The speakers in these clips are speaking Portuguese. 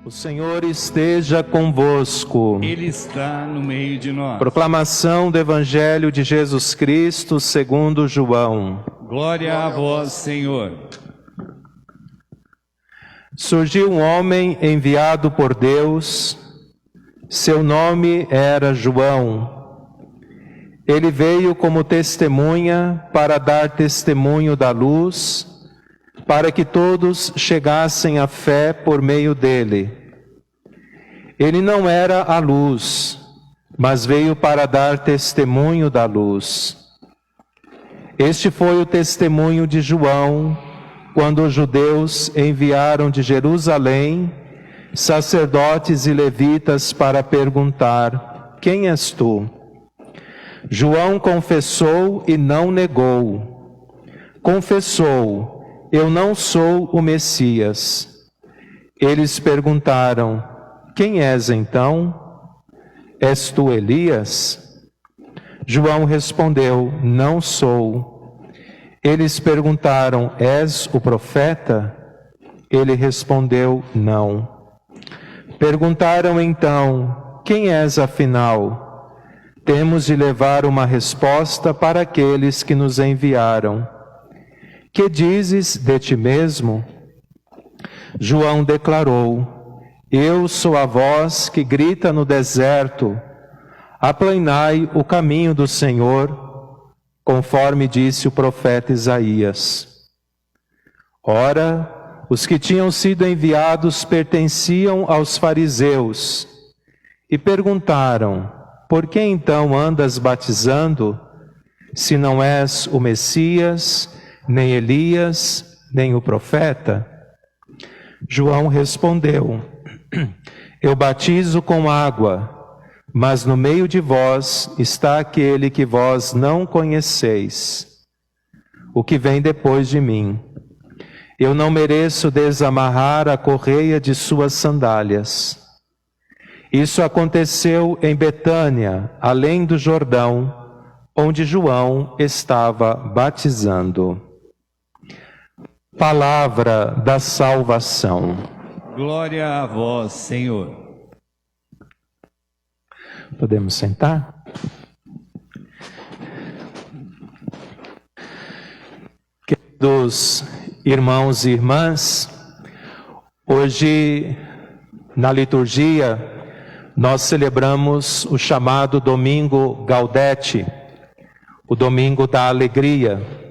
O Senhor esteja convosco. Ele está no meio de nós. Proclamação do Evangelho de Jesus Cristo segundo João. Glória a vós, Senhor. Surgiu um homem enviado por Deus. Seu nome era João. Ele veio como testemunha para dar testemunho da luz, para que todos chegassem à fé por meio dele. Ele não era a luz, mas veio para dar testemunho da luz. Este foi o testemunho de João, quando os judeus enviaram de Jerusalém sacerdotes e levitas para perguntar: quem és tu? João confessou e não negou. Confessou: eu não sou o Messias. Eles perguntaram: quem és então? És tu Elias? João respondeu: não sou. Eles perguntaram: és o profeta? Ele respondeu: não. Perguntaram então: quem és afinal? Temos de levar uma resposta para aqueles que nos enviaram. Que dizes de ti mesmo? João declarou: eu sou a voz que grita no deserto, aplanai o caminho do Senhor, conforme disse o profeta Isaías. Ora, os que tinham sido enviados pertenciam aos fariseus e perguntaram: por que então andas batizando, se não és o Messias, nem Elias, nem o profeta? João respondeu: eu batizo com água, mas no meio de vós está aquele que vós não conheceis, o que vem depois de mim. Eu não mereço desamarrar a correia de suas sandálias. Isso aconteceu em Betânia, além do Jordão, onde João estava batizando. Palavra da salvação. Glória a vós, Senhor. Podemos sentar? Queridos irmãos e irmãs, hoje na liturgia nós celebramos o chamado Domingo Gaudete, o Domingo da Alegria.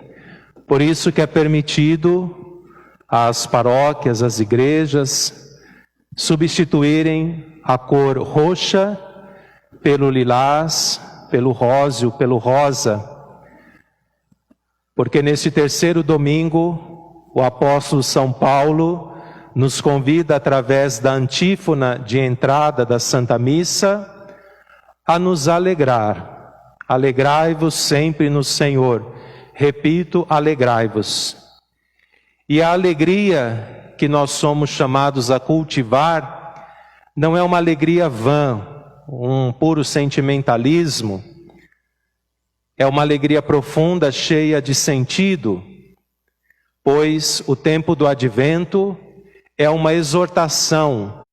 Por isso que é permitido às paróquias, às igrejas, substituírem a cor roxa pelo lilás, pelo róseo, pelo rosa. Porque nesse terceiro domingo, o apóstolo São Paulo nos convida, através da antífona de entrada da Santa Missa, a nos alegrar. Alegrai-vos sempre no Senhor. Repito, alegrai-vos. E a alegria que nós somos chamados a cultivar não é uma alegria vã, um puro sentimentalismo. É uma alegria profunda, cheia de sentido, pois o tempo do Advento é uma exortação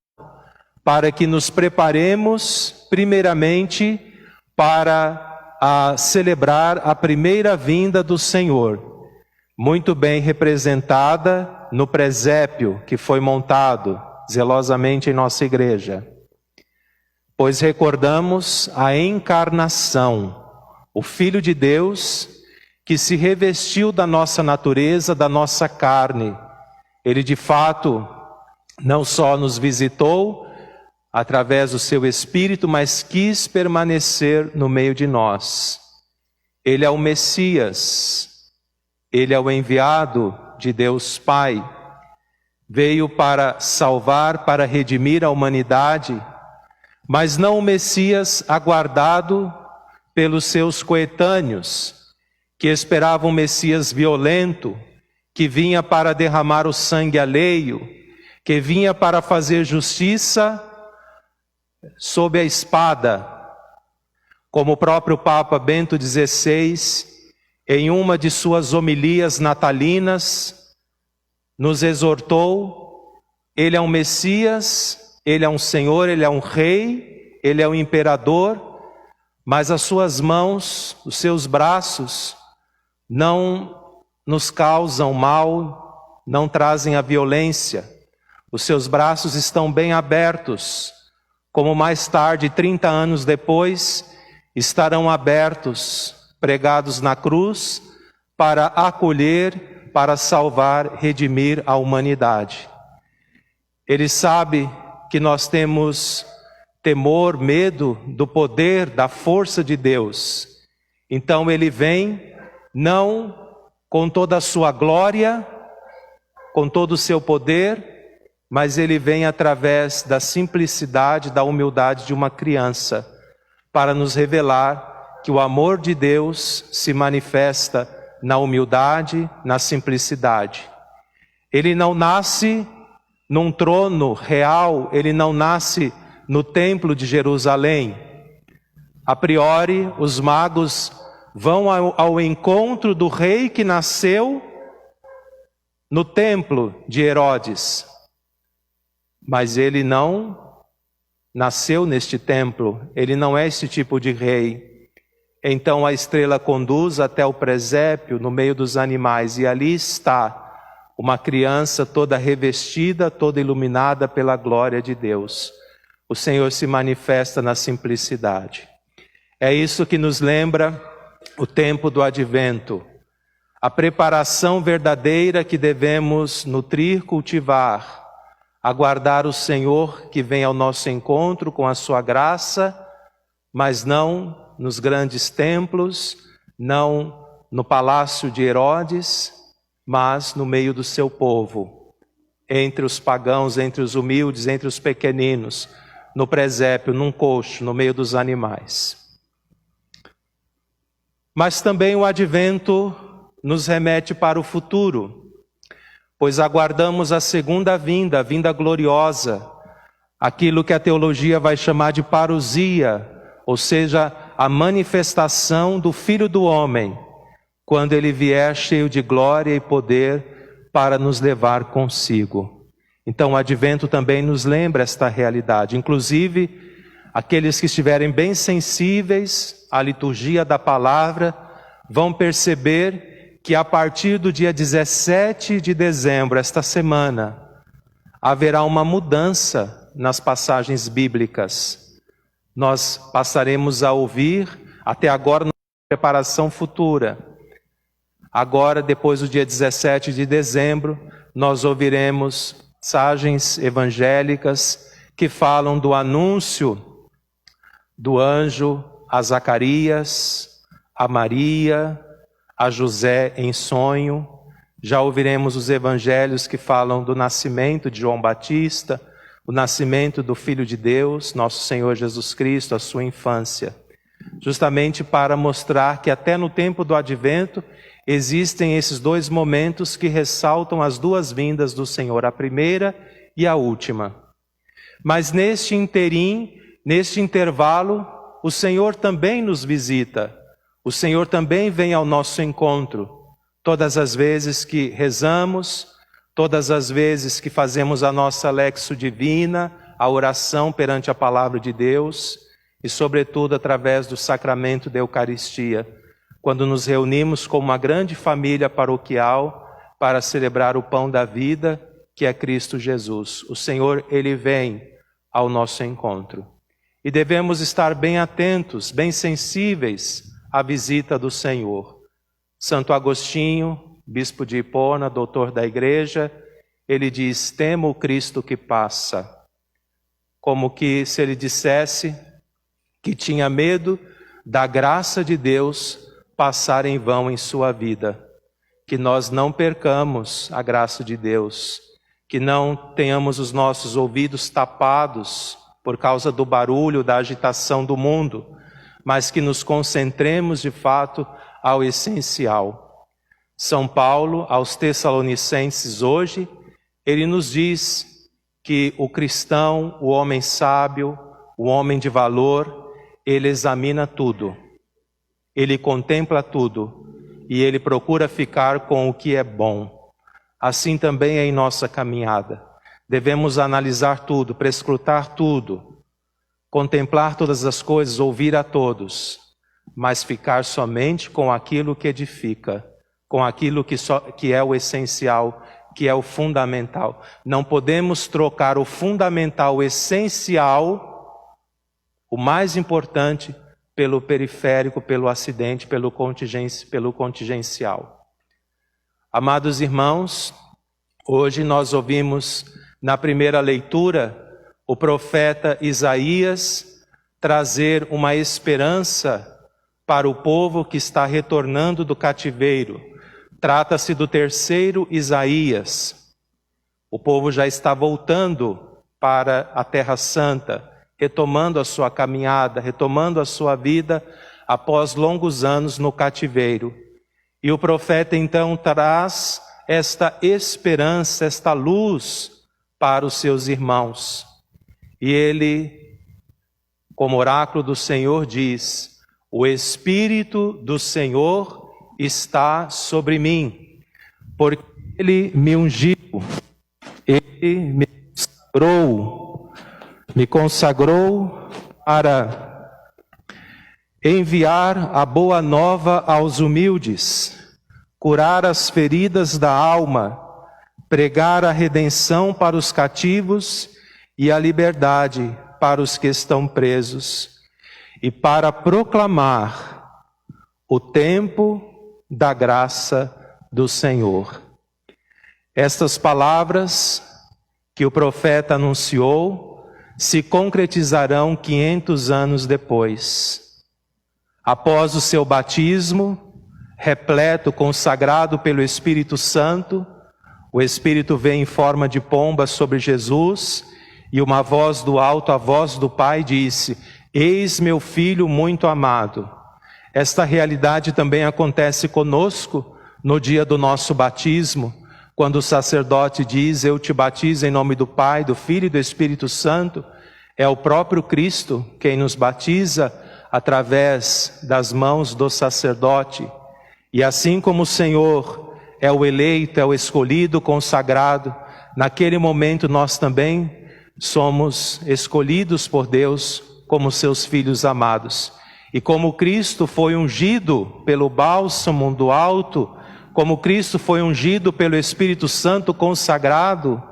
para que nos preparemos, primeiramente, para celebrar a primeira vinda do Senhor, muito bem representada no presépio que foi montado zelosamente em nossa igreja. Pois recordamos a encarnação, o Filho de Deus que se revestiu da nossa natureza, da nossa carne. Ele de fato não só nos visitou através do seu Espírito, mas quis permanecer no meio de nós. Ele é o Messias, ele é o enviado de Deus Pai. Veio para salvar, para redimir a humanidade, mas não o Messias aguardado pelos seus coetâneos, que esperavam um Messias violento, que vinha para derramar o sangue alheio, que vinha para fazer justiça sob a espada, como o próprio Papa Bento XVI, em uma de suas homilias natalinas, nos exortou. Ele é um Messias Ele é um Senhor, Ele é um Rei, Ele é um Imperador, mas as suas mãos, os seus braços, não nos causam mal, não trazem a violência. Os seus braços estão bem abertos, como mais tarde, 30 anos depois, estarão abertos, pregados na cruz, para acolher, para salvar, redimir a humanidade. Ele sabe que nós temos temor, medo do poder, da força de Deus. Então Ele vem, não com toda a sua glória, com todo o seu poder, mas Ele vem através da simplicidade, da humildade de uma criança, para nos revelar que o amor de Deus se manifesta na humildade, na simplicidade. Ele não nasce num trono real, Ele não nasce no templo de Jerusalém. A priori, os magos vão ao encontro do rei que nasceu no templo de Herodes. Mas ele não nasceu neste templo, ele não é esse tipo de rei. Então a estrela conduz até o presépio no meio dos animais, e ali está uma criança toda revestida, toda iluminada pela glória de Deus. O Senhor se manifesta na simplicidade. É isso que nos lembra o tempo do advento, a preparação verdadeira que devemos nutrir, cultivar, aguardar o Senhor que vem ao nosso encontro com a sua graça, mas não nos grandes templos, não no palácio de Herodes, mas no meio do seu povo, entre os pagãos, entre os humildes, entre os pequeninos, no presépio, num coxo, no meio dos animais. Mas também o advento nos remete para o futuro, pois aguardamos a segunda vinda, a vinda gloriosa, aquilo que a teologia vai chamar de parousia, ou seja, a manifestação do Filho do Homem, quando Ele vier cheio de glória e poder para nos levar consigo. Então o advento também nos lembra esta realidade, inclusive aqueles que estiverem bem sensíveis à liturgia da palavra vão perceber que a partir do dia 17 de dezembro, esta semana, haverá uma mudança nas passagens bíblicas. Nós passaremos a ouvir, até agora, na preparação futura. Agora, depois do dia 17 de dezembro, nós ouviremos passagens evangélicas que falam do anúncio do anjo a Zacarias, a Maria, a José em sonho. Já ouviremos os evangelhos que falam do nascimento de João Batista, o nascimento do Filho de Deus, nosso Senhor Jesus Cristo, a sua infância. Justamente para mostrar que até no tempo do advento existem esses dois momentos que ressaltam as duas vindas do Senhor, a primeira e a última. Mas neste interim, neste intervalo, o Senhor também nos visita. O Senhor também vem ao nosso encontro. Todas as vezes que rezamos, todas as vezes que fazemos a nossa lexio divina, a oração perante a palavra de Deus, e sobretudo através do sacramento da Eucaristia, quando nos reunimos como uma grande família paroquial para celebrar o pão da vida, que é Cristo Jesus. O Senhor, Ele vem ao nosso encontro. E devemos estar bem atentos, bem sensíveis à visita do Senhor. Santo Agostinho, bispo de Hipona, doutor da igreja, ele diz: temo o Cristo que passa. Como que se ele dissesse que tinha medo da graça de Deus passar em vão em sua vida. Que nós não percamos a graça de Deus, que não tenhamos os nossos ouvidos tapados por causa do barulho, da agitação do mundo, mas que nos concentremos de fato ao essencial. São Paulo, aos Tessalonicenses hoje, ele nos diz que o cristão, o homem sábio, o homem de valor, ele examina tudo, ele contempla tudo e ele procura ficar com o que é bom. Assim também é em nossa caminhada. devemos analisar tudo, prescrutar tudo, contemplar todas as coisas, ouvir a todos, mas ficar somente com aquilo que edifica, com aquilo que é o essencial, que é o fundamental. Não podemos trocar o fundamental, o essencial, o mais importante, pelo periférico, pelo acidente, pelo contingencial. Amados irmãos, hoje nós ouvimos na primeira leitura o profeta Isaías trazer uma esperança para o povo que está retornando do cativeiro. Trata-se do terceiro Isaías. O povo já está voltando para a Terra Santa, retomando a sua caminhada, retomando a sua vida após longos anos no cativeiro. E o profeta então traz esta esperança, esta luz para os seus irmãos. E ele, como oráculo do Senhor, diz: o Espírito do Senhor está sobre mim, porque Ele me ungiu, Ele me consagrou para enviar a boa nova aos humildes, curar as feridas da alma, pregar a redenção para os cativos e a liberdade para os que estão presos, e para proclamar o tempo da graça do Senhor. Estas palavras que o profeta anunciou se concretizarão 500 anos depois. Após o seu batismo, repleto, consagrado pelo Espírito Santo, o Espírito veio em forma de pomba sobre Jesus, e uma voz do alto, a voz do Pai, disse: eis meu Filho muito amado. Esta realidade também acontece conosco no dia do nosso batismo, quando o sacerdote diz: eu te batizo em nome do Pai, do Filho e do Espírito Santo. É o próprio Cristo quem nos batiza através das mãos do sacerdote. E assim como o Senhor é o eleito, é o escolhido, consagrado, naquele momento nós também somos escolhidos por Deus como seus filhos amados. E como Cristo foi ungido pelo bálsamo do alto, como Cristo foi ungido pelo Espírito Santo consagrado,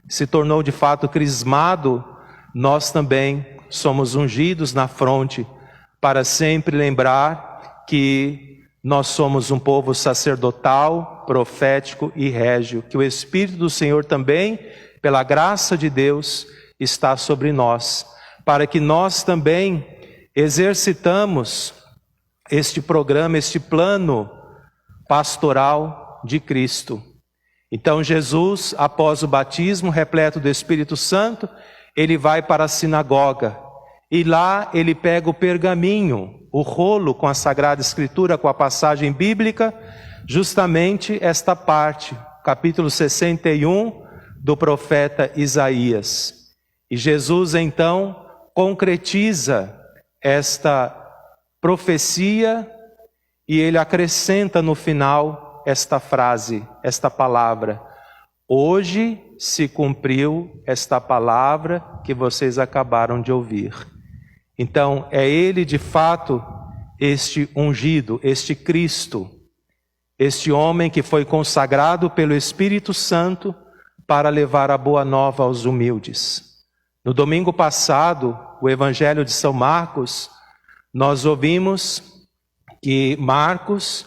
se tornou de fato crismado, nós também somos ungidos na fronte, para sempre lembrar que nós somos um povo sacerdotal, profético e régio, que o Espírito do Senhor também, pela graça de Deus, está sobre nós, para que nós também exercitamos este programa, este plano pastoral de Cristo. Então Jesus, após o batismo, repleto do Espírito Santo, ele vai para a sinagoga. E lá ele pega o pergaminho, o rolo com a Sagrada Escritura, com a passagem bíblica, justamente esta parte, capítulo 61 do profeta Isaías. E Jesus então concretiza esta profecia e ele acrescenta no final esta frase, esta palavra: hoje se cumpriu esta palavra que vocês acabaram de ouvir. Então é ele de fato este ungido, este Cristo, este homem que foi consagrado pelo Espírito Santo para levar a boa nova aos humildes. No domingo passado, o Evangelho de São Marcos, nós ouvimos que Marcos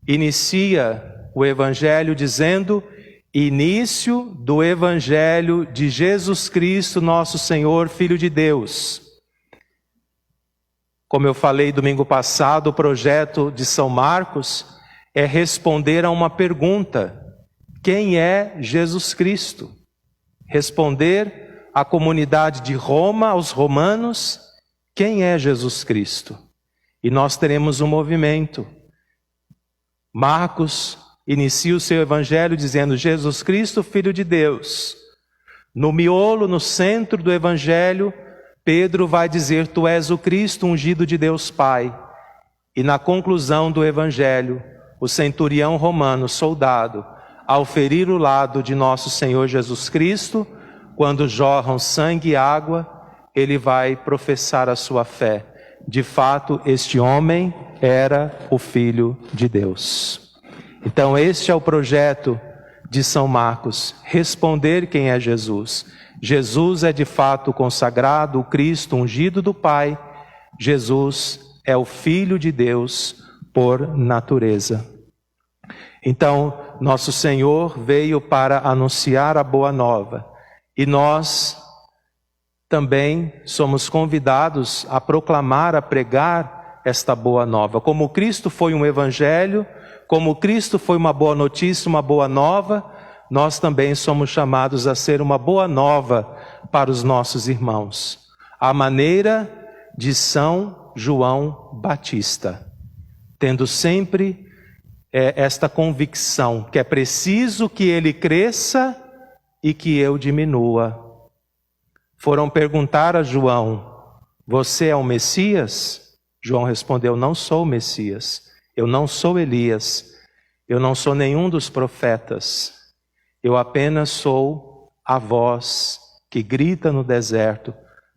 inicia o Evangelho dizendo: início do Evangelho de Jesus Cristo, nosso Senhor, Filho de Deus. Como eu falei domingo passado, o projeto de São Marcos é responder a uma pergunta: quem é Jesus Cristo? Responder à comunidade de Roma, aos romanos, quem é Jesus Cristo? E nós teremos um movimento. Marcos inicia o seu evangelho dizendo: Jesus Cristo, Filho de Deus. No miolo, no centro do evangelho, Pedro vai dizer: tu és o Cristo, ungido de Deus Pai. E na conclusão do evangelho, o centurião romano, soldado, ao ferir o lado de nosso Senhor Jesus Cristo, quando jorram sangue e água, ele vai professar a sua fé. De fato, este homem era o Filho de Deus. Então, este é o projeto de São Marcos, responder quem é Jesus. Jesus é de fato o consagrado, o Cristo ungido do Pai. Jesus é o Filho de Deus por natureza. Então, nosso Senhor veio para anunciar a boa nova. E nós também somos convidados a proclamar, a pregar esta boa nova. Como Cristo foi um evangelho, como Cristo foi uma boa notícia, uma boa nova, nós também somos chamados a ser uma boa nova para os nossos irmãos. À maneira de São João Batista, tendo sempre esta convicção que é preciso que ele cresça e que eu diminua. Foram perguntar a João: você é o Messias? João respondeu: não sou o Messias, eu não sou Elias, eu não sou nenhum dos profetas, eu apenas sou a voz que grita no deserto: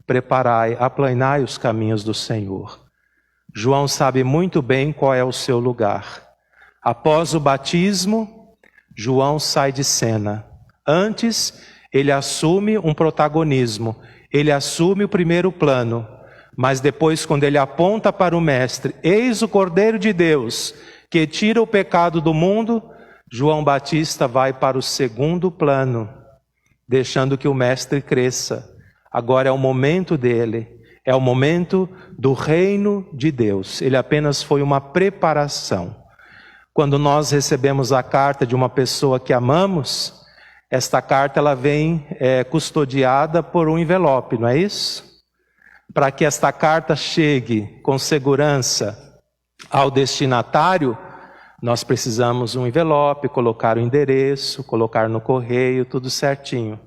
preparai, aplanai os caminhos do Senhor. João sabe muito bem qual é o seu lugar. Após o batismo, João sai de cena. Antes, ele assume um protagonismo, ele assume o primeiro plano. Mas depois, quando ele aponta para o Mestre, eis o Cordeiro de Deus, que tira o pecado do mundo, João Batista vai para o segundo plano, deixando que o Mestre cresça. Agora é o momento dele, é o momento do reino de Deus. Ele apenas foi uma preparação. Quando nós recebemos a carta de uma pessoa que amamos, esta carta ela vem custodiada por um envelope, não é isso? Para que esta carta chegue com segurança ao destinatário, nós precisamos um envelope, colocar o endereço, colocar no correio, tudo certinho.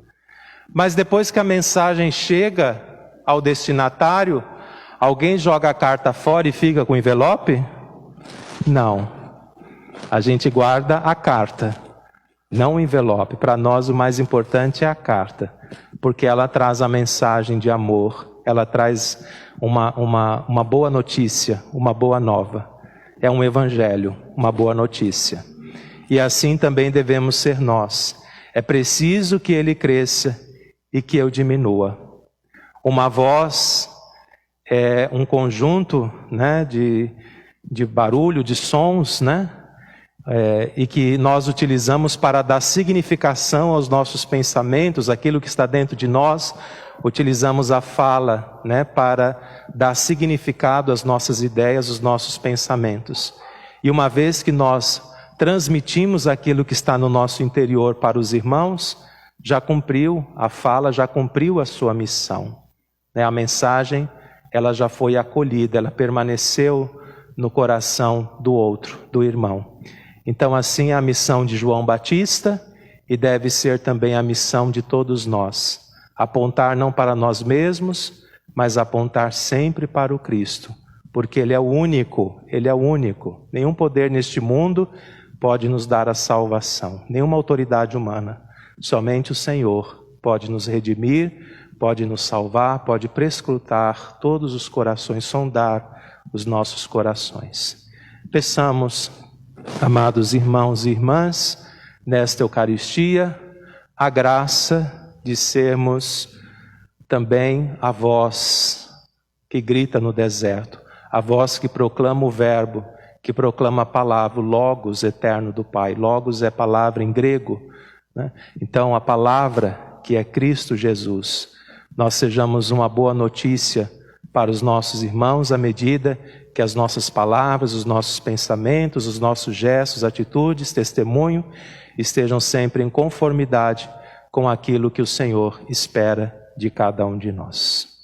Mas depois que a mensagem chega ao destinatário, alguém joga a carta fora e fica com o envelope? Não. A gente guarda a carta, não o envelope. Para nós o mais importante é a carta, porque ela traz a mensagem de amor, ela traz uma boa notícia, uma boa nova. É um evangelho, uma boa notícia. E assim também devemos ser nós. É preciso que ele cresça e que eu diminua. Uma voz é um conjunto, né, de barulho, de sons, né? E que nós utilizamos para dar significação aos nossos pensamentos, aquilo que está dentro de nós. Utilizamos a fala, né, para dar significado às nossas ideias, aos nossos pensamentos. E uma vez que nós transmitimos aquilo que está no nosso interior para os irmãos, já cumpriu a fala, já cumpriu a sua missão. A mensagem, ela já foi acolhida, ela permaneceu no coração do outro, do irmão. Então assim é a missão de João Batista e deve ser também a missão de todos nós. Apontar não para nós mesmos, mas apontar sempre para o Cristo. Porque Ele é o único, Ele é o único. Nenhum poder neste mundo pode nos dar a salvação, nenhuma autoridade humana. Somente o Senhor pode nos redimir, pode nos salvar, pode prescrutar todos os corações, sondar os nossos corações. Peçamos, amados irmãos e irmãs, nesta Eucaristia, a graça de sermos também a voz que grita no deserto, a voz que proclama o verbo, que proclama a palavra, o Logos eterno do Pai. Logos é palavra em grego, né? Então a palavra que é Cristo Jesus, nós sejamos uma boa notícia para os nossos irmãos à medida que as nossas palavras, os nossos pensamentos, os nossos gestos, atitudes, testemunho estejam sempre em conformidade com aquilo que o Senhor espera de cada um de nós.